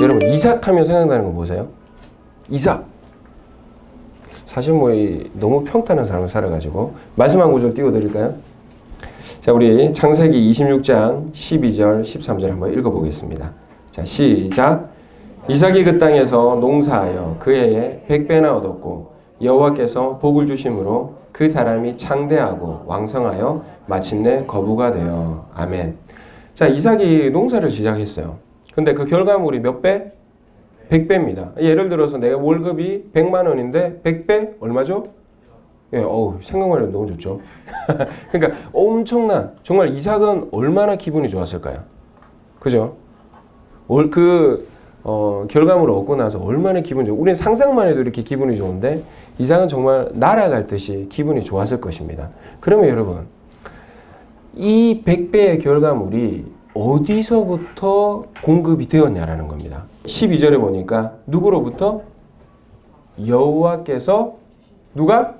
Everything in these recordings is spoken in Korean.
여러분 이삭 하면 생각나는 거 뭐세요? 이삭. 사실 뭐 너무 평탄한 삶을 살아가지고 말씀 한 구절 띄워드릴까요? 자, 우리 창세기 26장 12절 13절 한번 읽어보겠습니다. 자, 시작. 이삭이 그 땅에서 농사하여 그 해에 100배나 얻었고 여호와께서 복을 주심으로 그 사람이 창대하고 왕성하여 마침내 거부가 되어. 아멘. 자, 이삭이 농사를 시작했어요. 근데 그 결과물이 몇 배? 100배입니다. 예를 들어서 내가 월급이 100만 원인데 100배 얼마죠? 예, 생각만 해도 너무 좋죠. 그러니까 엄청난, 정말 이삭은 얼마나 기분이 좋았을까요? 그죠? 결과물을 얻고 나서 얼마나 기분이 좋고, 우리는 상상만 해도 이렇게 기분이 좋은데 이삭은 정말 날아갈 듯이 기분이 좋았을 것입니다. 그러면 여러분, 이 100배의 결과물이 어디서부터 공급이 되었냐라는 겁니다. 12절에 보니까 누구로부터? 여호와께서, 누가?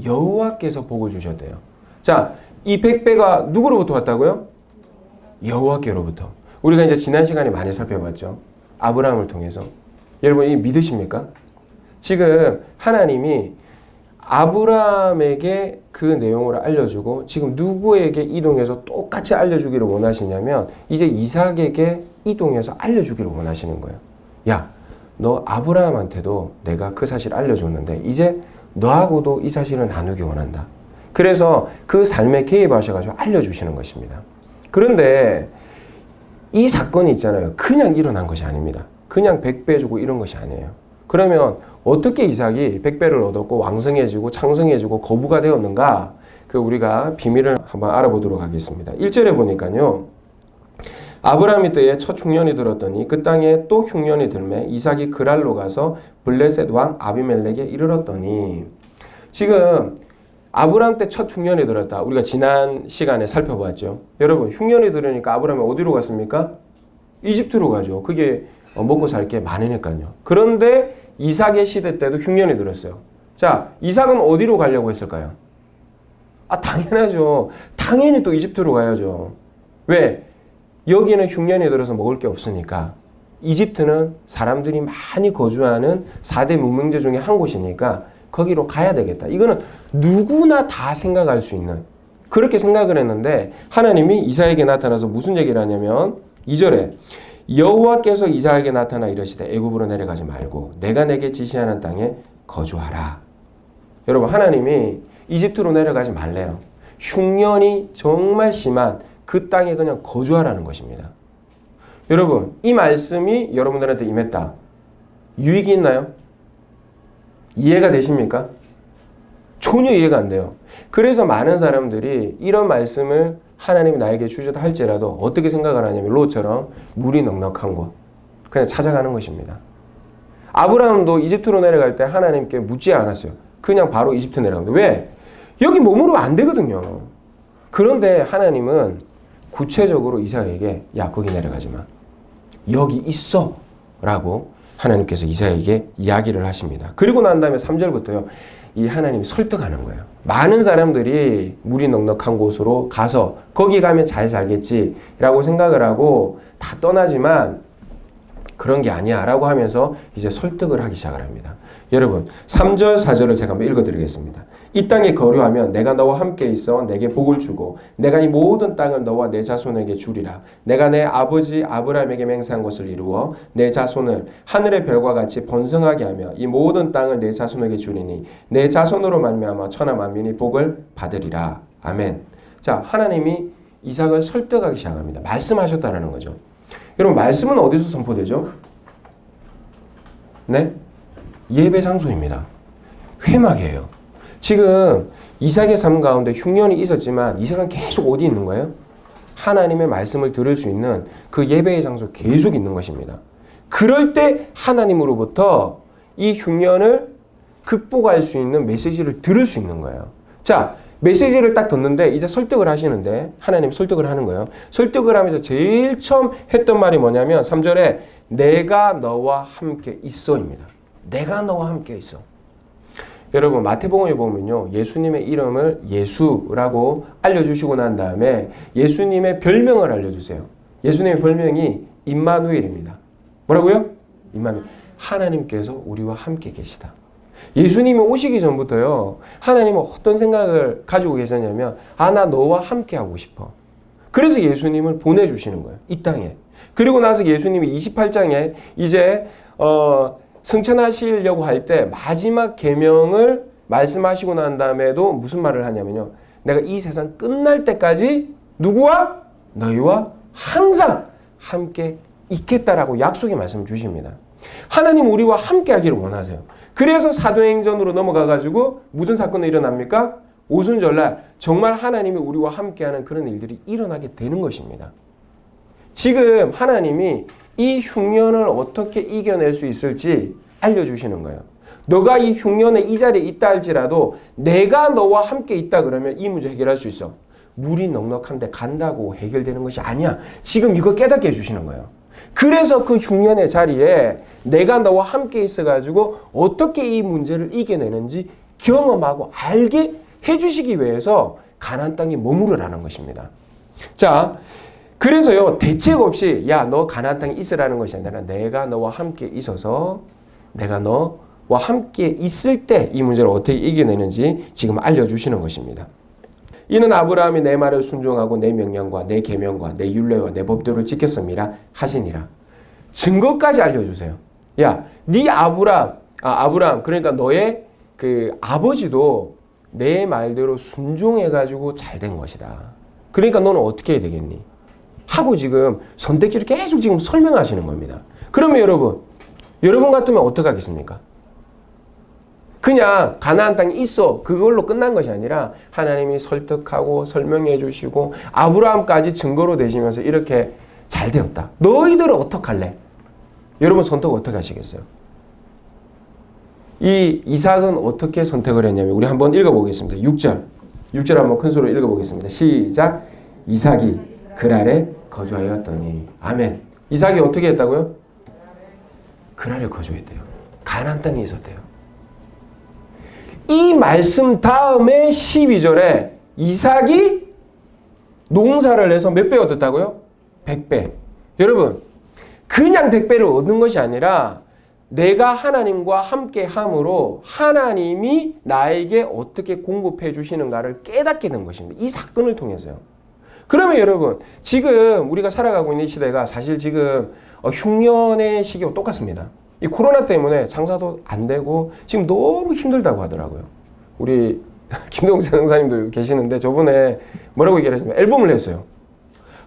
여호와께서 복을 주셨대요. 자, 이 100배가 누구로부터 왔다고요? 여호와께로부터. 우리가 이제 지난 시간에 많이 살펴봤죠. 아브라함을 통해서. 여러분, 이 믿으십니까? 지금 하나님이 아브라함에게 그 내용을 알려주고 지금 누구에게 이동해서 똑같이 알려주기를 원하시냐면 이제 이삭에게 이동해서 알려주기를 원하시는 거예요. 야, 너 아브라함한테도 내가 그 사실 알려줬는데 이제 너하고도 이 사실을 나누기 원한다. 그래서 그 삶에 개입하셔가지고 알려주시는 것입니다. 그런데 이 사건이 있잖아요. 그냥 일어난 것이 아닙니다. 그냥 100배 주고 이런 것이 아니에요. 그러면 어떻게 이삭이 100배를 얻었고 왕성해지고 창성해지고 거부가 되었는가? 그 우리가 비밀을 한번 알아보도록 하겠습니다. 1절에 보니까요. 아브라함이 때에 첫 흉년이 들었더니 그 땅에 또 흉년이 들매 이삭이 그랄로 가서 블레셋 왕 아비멜렉에 이르렀더니, 지금 아브라함 때 첫 흉년이 들었다. 우리가 지난 시간에 살펴봤죠. 여러분, 흉년이 들으니까 아브라함이 어디로 갔습니까? 이집트로 가죠. 그게 먹고 살 게 많으니까요. 그런데 이삭의 시대 때도 흉년이 들었어요. 자, 이삭은 어디로 가려고 했을까요? 당연하죠. 당연히 또 이집트로 가야죠. 왜? 여기는 흉년이 들어서 먹을 게 없으니까. 이집트는 사람들이 많이 거주하는 4대 문명제 중에 한 곳이니까 거기로 가야 되겠다. 이거는 누구나 다 생각할 수 있는, 그렇게 생각을 했는데 하나님이 이삭에게 나타나서 무슨 얘기를 하냐면 2절에 여호와께서 이삭에게 나타나 이르시되 애굽으로 내려가지 말고 내가 내게 지시하는 땅에 거주하라. 여러분, 하나님이 이집트로 내려가지 말래요. 흉년이 정말 심한 그 땅에 그냥 거주하라는 것입니다. 여러분, 이 말씀이 여러분들한테 임했다. 유익이 있나요? 이해가 되십니까? 전혀 이해가 안 돼요. 그래서 많은 사람들이 이런 말씀을 하나님이 나에게 주셨다 할지라도 어떻게 생각을 하냐면 롯처럼 물이 넉넉한 곳 그냥 찾아가는 것입니다. 아브라함도 이집트로 내려갈 때 하나님께 묻지 않았어요. 그냥 바로 이집트 내려갑니다. 왜? 여기 머무르면 안 되거든요. 그런데 하나님은 구체적으로 이삭에게 야, 거기 내려가지 마. 여기 있어 라고 하나님께서 이삭에게 이야기를 하십니다. 그리고 난 다음에 3절부터요. 이 하나님이 설득하는 거예요. 많은 사람들이 물이 넉넉한 곳으로 가서 거기 가면 잘 살겠지라고 생각을 하고 다 떠나지만 그런 게 아니야 라고 하면서 이제 설득을 하기 시작을 합니다. 여러분, 3절 4절을 제가 한번 읽어드리겠습니다. 이 땅에 거류하면 내가 너와 함께 있어 내게 복을 주고 내가 이 모든 땅을 너와 내 자손에게 주리라. 내가 내 아버지 아브라함에게 맹세한 것을 이루어 내 자손을 하늘의 별과 같이 번성하게 하며 이 모든 땅을 내 자손에게 주리니 내 자손으로 말미암아 천하 만민이 복을 받으리라. 아멘. 자, 하나님이 이삭을 설득하기 시작합니다. 말씀하셨다라는 거죠. 여러분, 말씀은 어디서 선포되죠? 네? 예배 장소입니다. 회막이에요. 지금 이삭의 삶 가운데 흉년이 있었지만 이삭은 계속 어디 있는 거예요? 하나님의 말씀을 들을 수 있는 그 예배의 장소 계속 있는 것입니다. 그럴 때 하나님으로부터 이 흉년을 극복할 수 있는 메시지를 들을 수 있는 거예요. 자, 메시지를 딱 듣는데 이제 설득을 하시는데 하나님 설득을 하는 거예요. 설득을 하면서 제일 처음 했던 말이 뭐냐면 3절에 내가 너와 함께 있어입니다. 내가 너와 함께 있어. 여러분, 마태복음에 보면요, 예수님의 이름을 예수라고 알려주시고 난 다음에 예수님의 별명을 알려주세요. 예수님의 별명이 임마누엘입니다. 뭐라고요? 임마누엘. 하나님께서 우리와 함께 계시다. 예수님이 오시기 전부터요, 하나님은 어떤 생각을 가지고 계셨냐면, 나 너와 함께 하고 싶어. 그래서 예수님을 보내주시는 거예요, 이 땅에. 그리고 나서 예수님이 28장에 이제 승천하시려고 할 때 마지막 계명을 말씀하시고 난 다음에도 무슨 말을 하냐면요, 내가 이 세상 끝날 때까지 누구와? 너희와 항상 함께 있겠다라고 약속의 말씀을 주십니다. 하나님 우리와 함께 하기를 원하세요. 그래서 사도행전으로 넘어가가지고 무슨 사건이 일어납니까? 오순절날 정말 하나님이 우리와 함께하는 그런 일들이 일어나게 되는 것입니다. 지금 하나님이 이 흉년을 어떻게 이겨낼 수 있을지 알려주시는 거예요. 너가 이 흉년에 이 자리에 있다 할지라도 내가 너와 함께 있다 그러면 이 문제 해결할 수 있어. 물이 넉넉한데 간다고 해결되는 것이 아니야. 지금 이거 깨닫게 해주시는 거예요. 그래서 그 흉년의 자리에 내가 너와 함께 있어가지고 어떻게 이 문제를 이겨내는지 경험하고 알게 해주시기 위해서 가나안 땅에 머무르라는 것입니다. 자, 그래서요, 대책 없이 야, 너 가나안 땅에 있으라는 것이 아니라 내가 너와 함께 있어서 내가 너와 함께 있을 때 이 문제를 어떻게 이겨내는지 지금 알려주시는 것입니다. 이는 아브라함이 내 말을 순종하고 내 명령과 내 계명과 내 율례와 내 법도를 지켰음이라 하시니라. 증거까지 알려주세요. 야, 네 아브라함 그러니까 너의 그 아버지도 내 말대로 순종해가지고 잘된 것이다. 그러니까 너는 어떻게 해야 되겠니? 하고 지금 선택지를 계속 지금 설명하시는 겁니다. 그러면 여러분 같으면 어떻게 하겠습니까? 그냥 가나안 땅에 있어 그걸로 끝난 것이 아니라 하나님이 설득하고 설명해 주시고 아브라함까지 증거로 되시면서 이렇게 잘 되었다. 너희들은 어떡할래? 여러분 선택 어떻게 하시겠어요? 이 이삭은 어떻게 선택을 했냐면 우리 한번 읽어보겠습니다. 6절 한번 큰 소리로 읽어보겠습니다. 시작. 이삭이 그랄에 거주하였더니 아멘. 이삭이 어떻게 했다고요? 그랄에 거주했대요. 가나안 땅에 있었대요. 이 말씀 다음에 12절에 이삭이 농사를 해서 몇 배 얻었다고요? 100배. 여러분, 그냥 100배를 얻는 것이 아니라 내가 하나님과 함께 함으로 하나님이 나에게 어떻게 공급해 주시는가를 깨닫게 된 것입니다. 이 사건을 통해서요. 그러면 여러분, 지금 우리가 살아가고 있는 시대가 사실 지금 흉년의 시기와 똑같습니다. 이 코로나 때문에 장사도 안 되고 지금 너무 힘들다고 하더라고요. 우리 김동생 형사님도 계시는데 저번에 뭐라고 얘기를 하시면 앨범을 냈어요.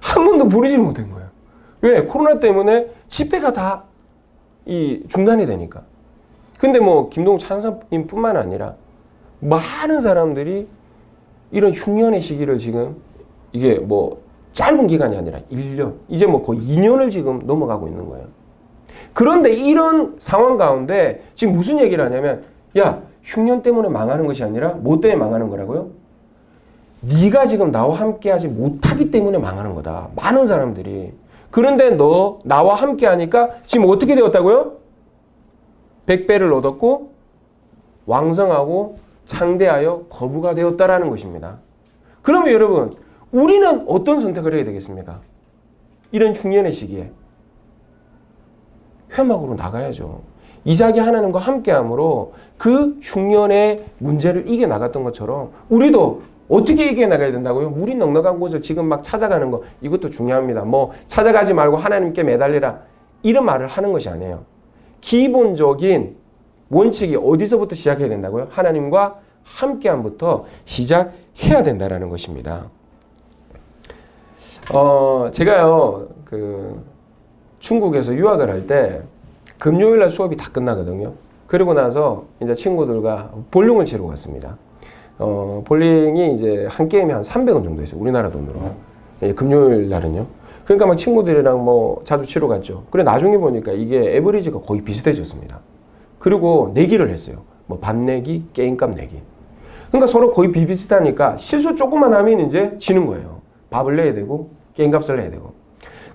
한 번도 부르지 못한 거예요. 왜? 코로나 때문에 집회가 다 중단이 되니까. 근데 뭐 김동욱 찬사님뿐만 아니라 많은 사람들이 이런 흉년의 시기를 지금 이게 뭐 짧은 기간이 아니라 1년, 이제 뭐 거의 2년을 지금 넘어가고 있는 거예요. 그런데 이런 상황 가운데 지금 무슨 얘기를 하냐면 야, 흉년 때문에 망하는 것이 아니라 뭐 때문에 망하는 거라고요? 네가 지금 나와 함께 하지 못하기 때문에 망하는 거다. 많은 사람들이. 그런데 너 나와 함께 하니까 지금 어떻게 되었다고요? 100배를 얻었고 왕성하고 창대하여 거부가 되었다라는 것입니다. 그러면 여러분, 우리는 어떤 선택을 해야 되겠습니까? 이런 흉년의 시기에 회막으로 나가야죠. 이삭이 하나님과 함께함으로 그 흉년의 문제를 이겨나갔던 것처럼 우리도 어떻게 이겨나가야 된다고요? 물이 넉넉한 곳을 지금 막 찾아가는 거, 이것도 중요합니다. 뭐 찾아가지 말고 하나님께 매달리라 이런 말을 하는 것이 아니에요. 기본적인 원칙이 어디서부터 시작해야 된다고요? 하나님과 함께함부터 시작해야 된다라는 것입니다. 제가요 중국에서 유학을 할 때 금요일날 수업이 다 끝나거든요. 그리고 나서 이제 친구들과 볼링을 치러 갔습니다. 볼링이 이제 한 게임에 한 300원 정도 했어요. 우리나라 돈으로. 금요일 날은요. 그러니까 막 친구들이랑 뭐 자주 치러 갔죠. 그래 나중에 보니까 이게 에버리지가 거의 비슷해졌습니다. 그리고 내기를 했어요. 뭐 밥 내기, 게임값 내기. 그러니까 서로 거의 비슷하니까 실수 조금만 하면 이제 지는 거예요. 밥을 내야 되고 게임값을 내야 되고.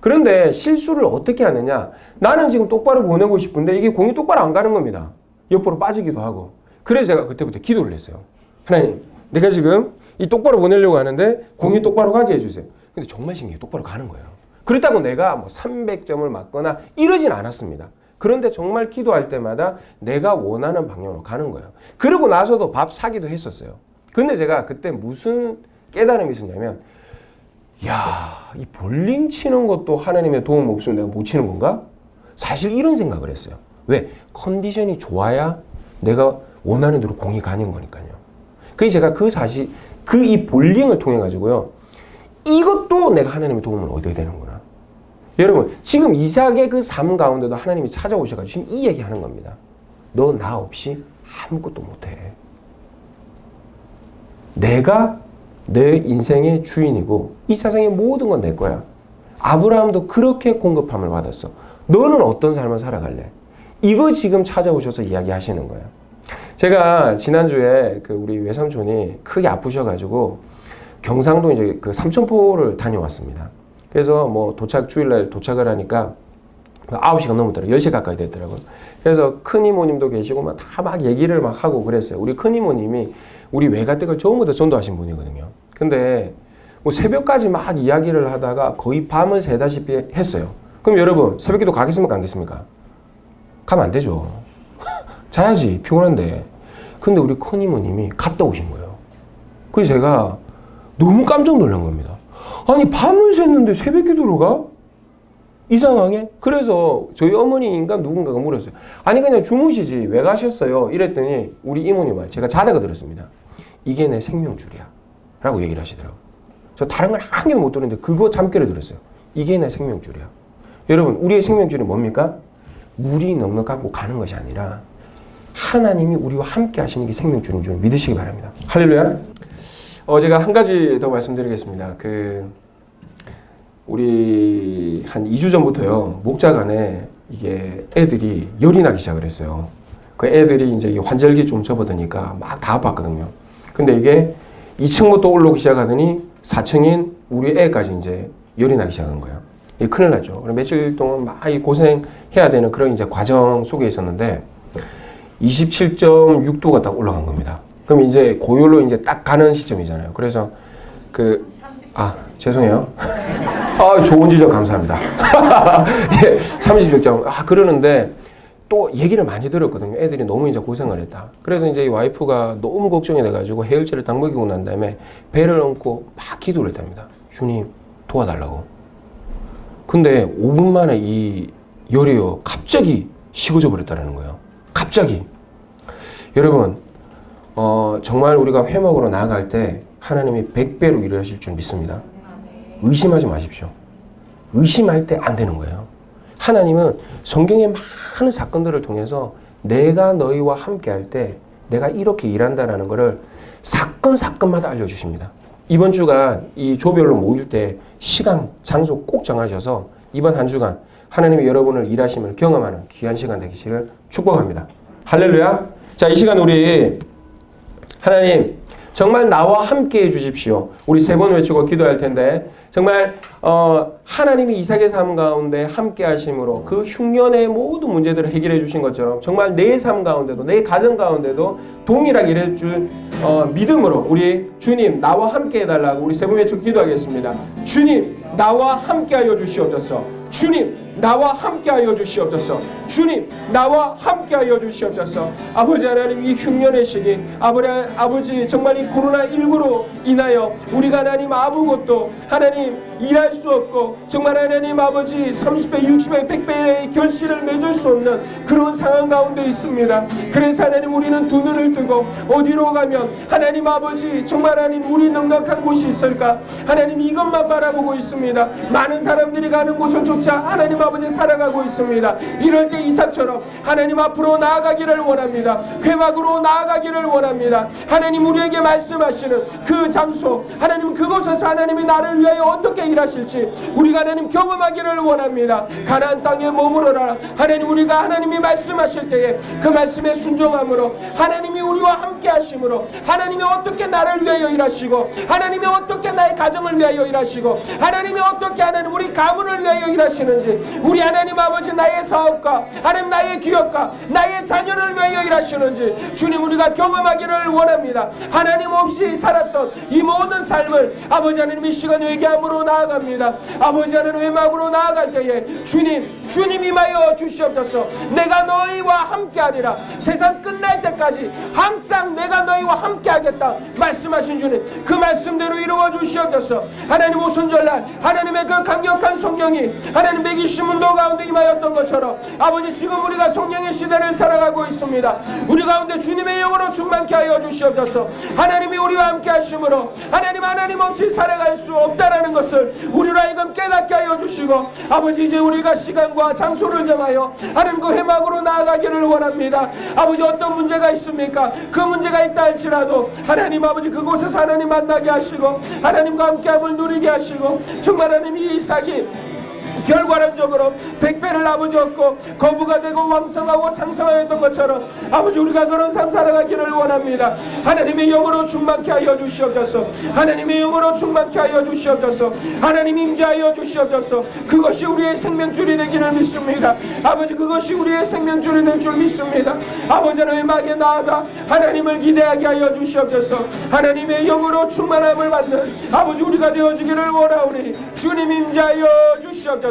그런데 실수를 어떻게 하느냐? 나는 지금 똑바로 보내고 싶은데 이게 공이 똑바로 안 가는 겁니다. 옆으로 빠지기도 하고. 그래서 제가 그때부터 기도를 했어요. 하나님, 내가 지금 이 똑바로 보내려고 하는데 공이 똑바로 가게 해주세요. 근데 정말 신기해요. 똑바로 가는 거예요. 그렇다고 내가 뭐 300점을 맞거나 이러진 않았습니다. 그런데 정말 기도할 때마다 내가 원하는 방향으로 가는 거예요. 그러고 나서도 밥 사기도 했었어요. 근데 제가 그때 무슨 깨달음이 있었냐면, 야, 이 볼링 치는 것도 하나님의 도움 없으면 내가 못 치는 건가? 사실 이런 생각을 했어요. 왜? 컨디션이 좋아야 내가 원하는 대로 공이 가는 거니까요. 그래서 제가 이 볼링을 통해 가지고요, 이것도 내가 하나님의 도움을 얻어야 되는구나. 여러분, 지금 이삭의 그 삶 가운데도 하나님이 찾아오셔가지고 지금 이 얘기 하는 겁니다. 너 나 없이 아무것도 못해. 내가 내 인생의 주인이고 이 세상의 모든 건 내 거야. 아브라함도 그렇게 공급함을 받았어. 너는 어떤 삶을 살아갈래? 이거 지금 찾아오셔서 이야기하시는 거예요. 제가 지난주에 그 우리 외삼촌이 크게 아프셔가지고 경상도 이제 그 삼천포를 다녀왔습니다. 그래서 뭐 주일날 도착을 하니까 9시가 넘었더라고요. 10시 가까이 됐더라고요. 그래서 큰 이모님도 계시고 다 막 얘기를 막 하고 그랬어요. 우리 큰 이모님이 우리 외가댁을 처음부터 전도하신 분이거든요. 근데 뭐 새벽까지 막 이야기를 하다가 거의 밤을 새다시피 했어요. 그럼 여러분, 새벽기도 가겠습니까? 안 가겠습니까? 가면 안 되죠. 자야지, 피곤한데. 근데 우리 큰 이모님이 갔다 오신 거예요. 그래서 제가 너무 깜짝 놀란 겁니다. 아니, 밤을 샜는데 새벽기도로 가? 이상하게? 그래서 저희 어머니인가 누군가가 물었어요. 아니, 그냥 주무시지. 왜 가셨어요? 이랬더니 우리 이모님 말, 제가 자다가 들었습니다. 이게 내 생명줄이야. 라고 얘기를 하시더라고요. 저 다른 걸 한 개도 못 들었는데 그거 잠결에 들었어요. 이게 내 생명줄이야. 여러분, 우리의 생명줄이 뭡니까? 물이 넉넉하고 가는 것이 아니라 하나님이 우리와 함께 하시는 게 생명줄인 줄 믿으시기 바랍니다. 할렐루야. 제가 한 가지 더 말씀드리겠습니다. 우리 한 2주 전부터요, 목자간에 이게 애들이 열이 나기 시작을 했어요. 그 애들이 이제 환절기 좀 접어드니까 막 다 아팠거든요. 근데 이게 2층부터 올라오기 시작하더니 4층인 우리 애까지 이제 열이 나기 시작한 거예요. 이게 큰일 나죠. 며칠 동안 막 고생해야 되는 그런 이제 과정 속에 있었는데 27.6도가 딱 올라간 겁니다. 그럼 이제 고열로 이제 딱 가는 시점이잖아요. 그래서 죄송해요. 좋은 지적 감사합니다. 예, 30점. 그러는데 또 얘기를 많이 들었거든요. 애들이 너무 이제 고생을 했다. 그래서 이제 이 와이프가 너무 걱정이 돼가지고 해열제를 딱 먹이고 난 다음에 배를 얹고 막 기도를 했답니다. 주님, 도와달라고. 근데 5분 만에 이 열이요, 갑자기 식어져 버렸다는 거예요. 갑자기. 여러분, 정말 우리가 회복으로 나아갈 때 하나님이 100배로 일하실 줄 믿습니다. 의심하지 마십시오. 의심할 때 안 되는 거예요. 하나님은 성경의 많은 사건들을 통해서 내가 너희와 함께 할 때 내가 이렇게 일한다라는 것을 사건마다 알려주십니다. 이번 주간 이 조별로 모일 때 시간, 장소 꼭 정하셔서 이번 한 주간 하나님이 여러분을 일하심을 경험하는 귀한 시간 되기를 축복합니다. 할렐루야. 자, 이 시간 우리 하나님 정말 나와 함께 해주십시오. 우리 3번 외치고 기도할 텐데 정말 하나님이 이삭의 삶 가운데 함께 하심으로 그 흉년의 모든 문제들을 해결해 주신 것처럼 정말 내 삶 가운데도 내 가정 가운데도 동일하게 일해 줄 믿음으로 우리 주님 나와 함께 해달라고 우리 3번 외치고 기도하겠습니다. 주님 나와 함께 하여 주시옵소서. 주님 나와 함께하여 주시옵소서. 주님 나와 함께하여 주시옵소서. 아버지 하나님, 이 흉년의 시기 아버지 정말 이 코로나19로 인하여 우리가 하나님 아무것도 하나님 일할 수 없고 정말 하나님 아버지 30배 60배 100배의 결실을 맺을 수 없는 그런 상황 가운데 있습니다. 그래서 하나님 우리는 두 눈을 뜨고 어디로 가면 하나님 아버지 정말 하나님 우리 넉넉한 곳이 있을까? 하나님 이것만 바라보고 있습니다. 많은 사람들이 가는 곳을 조차 하나님 아버지 살아가고 있습니다. 이럴 때 이삭처럼 하나님 앞으로 나아가기를 원합니다. 회막으로 나아가기를 원합니다. 하나님 우리에게 말씀하시는 그 장소 하나님 그곳에서 하나님이 나를 위하여 어떻게 일하실지 우리가 하나님 경험하기를 원합니다. 가나안 땅에 머무르라. 하나님 우리가 하나님이 말씀하실 때에 그 말씀에 순종함으로 하나님이 우리와 함께 하심으로 하나님이 어떻게 나를 위하여 일하시고 하나님이 어떻게 나의 가정을 위하여 일하시고 하나님이 어떻게 하나님 우리 가문을 위하여 일하시는지 우리 하나님 아버지 나의 사업과 하나님 나의 기업과 나의 자녀를 위하여 일하시는지 주님 우리가 경험하기를 원합니다. 하나님 없이 살았던 이 모든 삶을 아버지 하나님 이 시간 회개함으로 나아갑니다. 아버지 하나님 회막으로 나아갈 때에 주님 주님 임하여 주시옵소서. 내가 너희와 함께하리라. 세상 끝날 때까지 항상 내가 너희와 함께하겠다 말씀하신 주님, 그 말씀대로 이루어 주시옵소서. 하나님 오순절날 하나님의 그 강력한 성령이 하나님 120문도 가운데 임하였던 것처럼 아버지 지금 우리가 성령의 시대를 살아가고 있습니다. 우리 가운데 주님의 영으로 충만케 하여 주시옵소서. 하나님이 우리와 함께 하심으로 하나님 없이 살아갈 수 없다라는 것을 우리로 하여금 깨닫게 하여 주시고 아버지 이제 우리가 시간과 장소를 정하여 하나님 그 회막으로 나아가기를 원합니다. 아버지 어떤 문제가 있습니까? 그 문제가 있다 할지라도 하나님 아버지 그곳에서 하나님 만나게 하시고 하나님과 함께함을 누리게 하시고 정말 하나님 이 이삭이 결과론적으로 100배를 아버지 얻고 거부가 되고 왕성하고 창성하였던 것처럼 아버지 우리가 그런 삶 살아가기를 원합니다. 하나님의 영으로 충만케 하여 주시옵소서. 하나님의 영으로 충만케 하여 주시옵소서. 하나님 임재하여 주시옵소서. 그것이 우리의 생명줄이 되기를 믿습니다. 아버지 그것이 우리의 생명줄이 될 줄 믿습니다. 아버지는 회막에 나아가 하나님을 기대하게 하여 주시옵소서. 하나님의 영으로 충만함을 받는 아버지 우리가 되어지기를 원하오니 주님 임재하여 주시옵소서.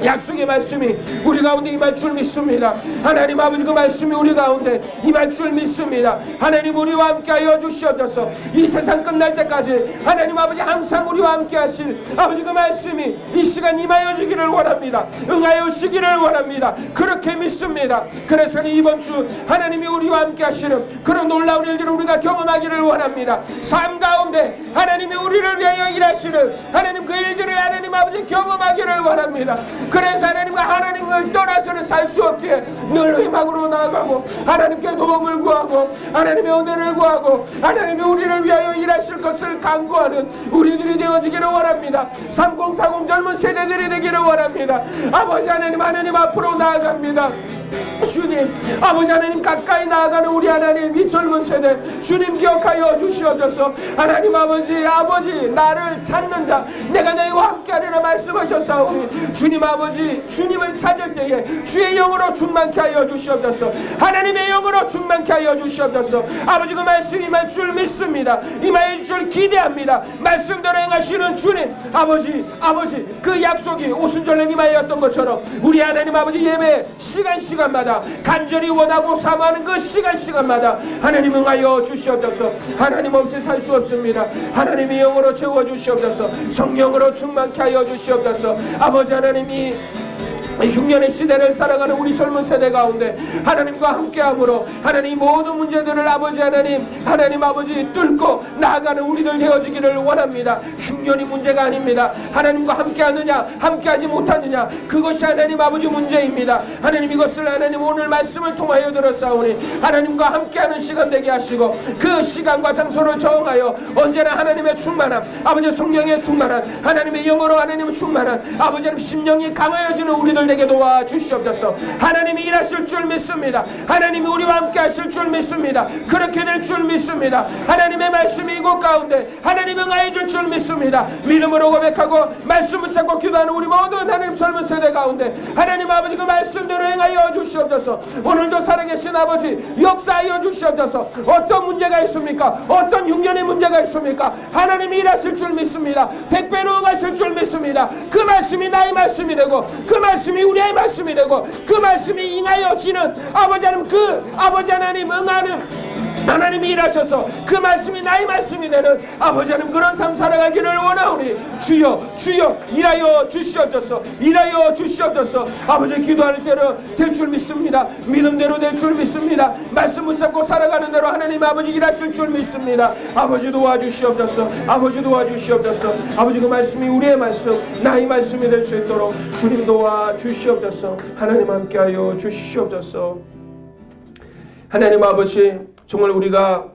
약속의 말씀이 우리 가운데 임할 줄 믿습니다. 하나님 아버지 그 말씀이 우리 가운데 임할 줄 믿습니다. 하나님 우리와 함께 하여 주시옵소서. 이 세상 끝날 때까지 하나님 아버지 항상 우리와 함께 하실 아버지 그 말씀이 이 시간 임하여 주기를 원합니다. 응하여 주시기를 원합니다. 그렇게 믿습니다. 그래서 이번 주 하나님이 우리와 함께 하시는 그런 놀라운 일들을 우리가 경험하기를 원합니다. 삶 가운데 하나님이 우리를 위하여 일하시는 하나님 그 일들을 하나님 아버지 경험하기를 원합니다. 그래서 하나님과 하나님을 떠나서는 살 수 없기에 늘 회막으로 나아가고 하나님께 도움을 구하고 하나님의 은혜를 구하고 하나님이 우리를 위하여 일하실 것을 간구하는 우리들이 되어지기를 원합니다. 3040 젊은 세대들이 되기를 원합니다. 아버지 하나님 앞으로 나아갑니다. 주님 아버지 하나님 가까이 나아가는 우리 하나님 이 젊은 세대 주님 기억하여 주시옵소서. 하나님 아버지 나를 찾는 자 내가 너희와 함께하리라 말씀하셨사오니 주님 아버지 주님을 찾을 때에 주의 영으로 충만케 하여 주시옵소서. 하나님의 영으로 충만케 하여 주시옵소서. 아버지 그 말씀 임할 줄 믿습니다. 임할 줄 기대합니다. 말씀대로 행하시는 주님 아버지 그 약속이 오순절날 임하였던 것처럼 우리 하나님 아버지 예배 시간마다 간절히 원하고 사모하는 그 시간마다 하나님 응하여 주시옵소서. 하나님 없이 살 수 없습니다. 하나님의 영으로 채워 주시옵소서. 성령으로 충만케 하여 주시옵소서. 아버지 하나님이 흉년의 시대를 살아가는 우리 젊은 세대 가운데 하나님과 함께함으로 하나님 모든 문제들을 아버지 하나님 아버지 뚫고 나아가는 우리들 되어지기를 원합니다. 흉년이 문제가 아닙니다. 하나님과 함께하느냐 함께하지 못하느냐 그것이 하나님 아버지 문제입니다. 하나님 이것을 하나님 오늘 말씀을 통하여 들었사오니 하나님과 함께하는 시간 되게 하시고 그 시간과 장소를 정하여 언제나 하나님의 충만함 아버지 성령의 충만함 하나님의 영으로 하나님의 충만함 아버지 하나님 심령이 강하여지는 우리들 되게 도와주시옵소서. 하나님이 일하실 줄 믿습니다. 하나님이 우리와 함께 하실 줄 믿습니다. 그렇게 될 줄 믿습니다. 하나님의 말씀이 이곳 가운데 하나님 응하여 줄 줄 믿습니다. 믿음으로 고백하고 말씀 붙잡고 기도하는 우리 모든 하나님 젊은 세대 가운데 하나님 아버지 그 말씀대로 행하여 주시옵소서. 오늘도 살아계신 아버지 역사하여 주시옵소서. 어떤 문제가 있습니까? 어떤 흉년의 문제가 있습니까? 하나님이 일하실 줄 믿습니다. 100배로 응하실 줄 믿습니다. 그 말씀이 나의 말씀이 되고 그 말씀이 우리의 말씀이 되고 그 말씀이 응하여지는 아버지 하나님 그 아버지 하나님 응하는 하나님이 일하셔서 그 말씀이 나의 말씀이 되는 아버지 하나님 그런 삶 살아가기를 원하오니 주여 일하여 주시옵소서. 일하여 주시옵소서. 아버지 기도할 대로 될 줄 믿습니다. 믿음대로 될 줄 믿습니다. 말씀 붙잡고 살아가는 대로 하나님 아버지 일하실 줄 믿습니다. 아버지 도와주시옵소서. 아버지 도와주시옵소서. 아버지 그 말씀이 우리의 말씀 나의 말씀이 될 수 있도록 주님 도와주시옵소서. 하나님 함께하여 주시옵소서. 하나님 아버지 정말 우리가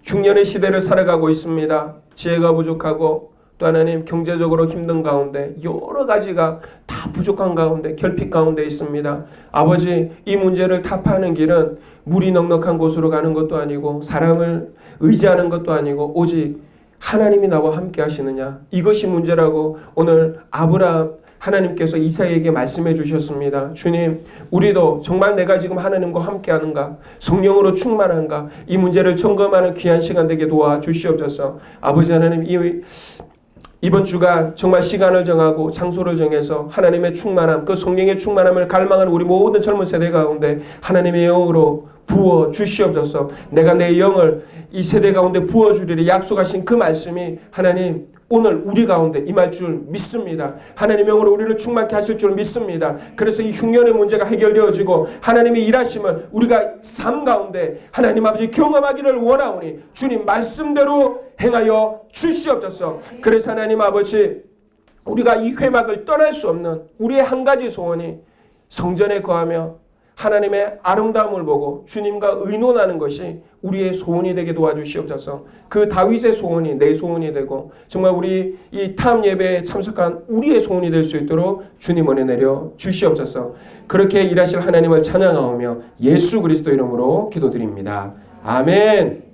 흉년의 시대를 살아가고 있습니다. 지혜가 부족하고 또 하나님 경제적으로 힘든 가운데 여러 가지가 다 부족한 가운데 결핍 가운데 있습니다. 아버지 이 문제를 타파하는 길은 물이 넉넉한 곳으로 가는 것도 아니고 사람을 의지하는 것도 아니고 오직 하나님이 나와 함께 하시느냐 이것이 문제라고 오늘 아브라함 하나님께서 이삭에게 말씀해 주셨습니다. 주님 우리도 정말 내가 지금 하나님과 함께하는가 성령으로 충만한가 이 문제를 점검하는 귀한 시간 되게 도와주시옵소서. 아버지 하나님 이번 주가 정말 시간을 정하고 장소를 정해서 하나님의 충만함, 그 성령의 충만함을 갈망하는 우리 모든 젊은 세대 가운데 하나님의 영으로 부어 주시옵소서. 내가 내 영을 이 세대 가운데 부어 주리라 약속하신 그 말씀이 하나님 오늘 우리 가운데 임할 줄 믿습니다. 하나님의 영으로 우리를 충만케 하실 줄 믿습니다. 그래서 이 흉년의 문제가 해결되어지고 하나님의 일하심을 우리가 삶 가운데 하나님 아버지 경험하기를 원하오니 주님 말씀대로 행하여 주시옵소서. 그래서 하나님 아버지 우리가 이 회막을 떠날 수 없는 우리의 한 가지 소원이 성전에 거하며 하나님의 아름다움을 보고 주님과 의논하는 것이 우리의 소원이 되게 도와주시옵소서. 그 다윗의 소원이 내 소원이 되고 정말 우리 이 탐 예배에 참석한 우리의 소원이 될 수 있도록 주님 은혜 내려 주시옵소서. 그렇게 일하실 하나님을 찬양하오며 예수 그리스도 이름으로 기도드립니다. 아멘.